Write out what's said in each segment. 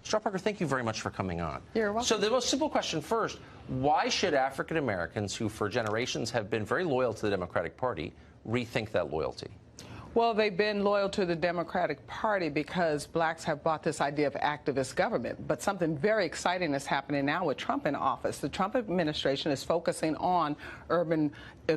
Star Parker, thank you very much for coming on. You're welcome. So the most simple question first, why should African Americans who for generations have been very loyal to the Democratic Party rethink that loyalty? Well, they've been loyal to the Democratic Party because blacks have bought this idea of activist government. But something very exciting is happening now with Trump in office. The Trump administration is focusing on urban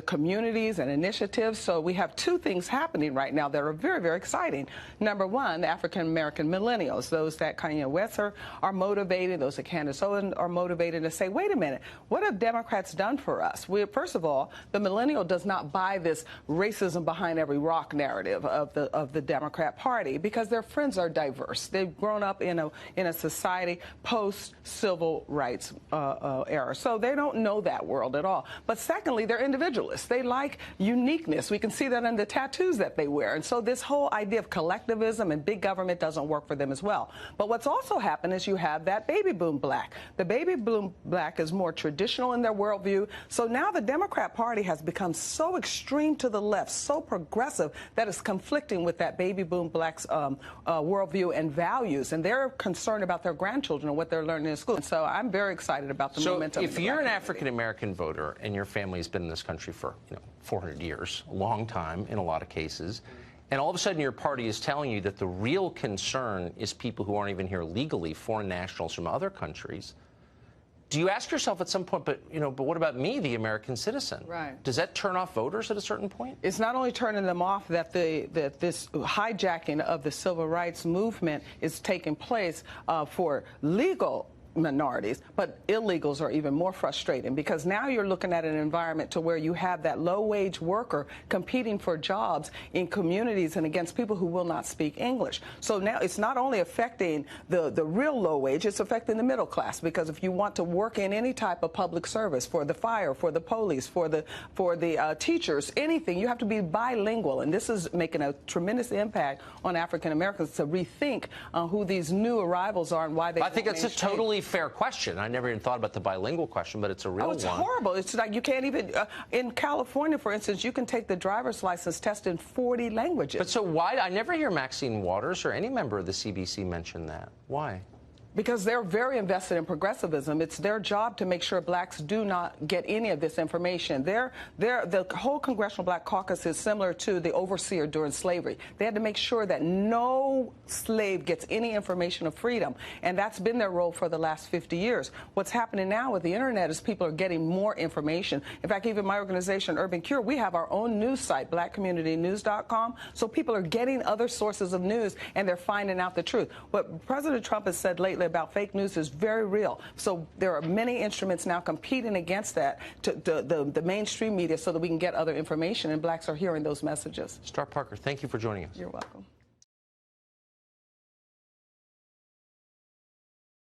communities and initiatives. So we have two things happening right now that are very, very exciting. Number one, the African-American millennials, those that Kanye West are motivated, those that Candace Owens are motivated to say, wait a minute, what have Democrats done for us? First of all, the millennial does not buy this racism behind every rock narrative of the Democrat Party because their friends are diverse. They've grown up in a society post-civil rights era. So they don't know that world at all. But secondly, they're individualists. They like uniqueness. We can see that in the tattoos that they wear. And so this whole idea of collectivism and big government doesn't work for them as well. But what's also happened is you have that baby boom black. The baby boom black is more traditional in their worldview. So now the Democrat Party has become so extreme to the left, so progressive, that it's conflicting with that baby boom black's worldview and values. And they're concerned about their grandchildren and what they're learning in school. And so I'm very excited about the momentum. So if you're an African-American voter and your family's been in this country for 400 years, a long time in a lot of cases, and all of a sudden your party is telling you that the real concern is people who aren't even here legally, foreign nationals from other countries, do you ask yourself at some point, but what about me, the American citizen? Right. Does that turn off voters at a certain point? It's not only turning them off that this hijacking of the civil rights movement is taking place for legal minorities, but illegals are even more frustrating because now you're looking at an environment to where you have that low-wage worker competing for jobs in communities and against people who will not speak English. So now it's not only affecting the real low wage, it's affecting the middle class because if you want to work in any type of public service, for the fire, for the police, for the teachers, anything, you have to be bilingual. And this is making a tremendous impact on African Americans to rethink who these new arrivals are and why they. I think it's a totally fair question. I never even thought about the bilingual question, but it's a real one. It's horrible. It's like you can't even, in California, for instance, you can take the driver's license test in 40 languages. But so why, I never hear Maxine Waters or any member of the CBC mention that. Why? Because they're very invested in progressivism. It's their job to make sure blacks do not get any of this information. The whole Congressional Black Caucus is similar to the overseer during slavery. They had to make sure that no slave gets any information of freedom, and that's been their role for the last 50 years. What's happening now with the internet is people are getting more information. In fact, even my organization, Urban Cure, we have our own news site, blackcommunitynews.com, so people are getting other sources of news, and they're finding out the truth. What President Trump has said lately about fake news is very real. So there are many instruments now competing against that, the mainstream media, so that we can get other information, and blacks are hearing those messages. Star Parker, thank you for joining us. You're welcome.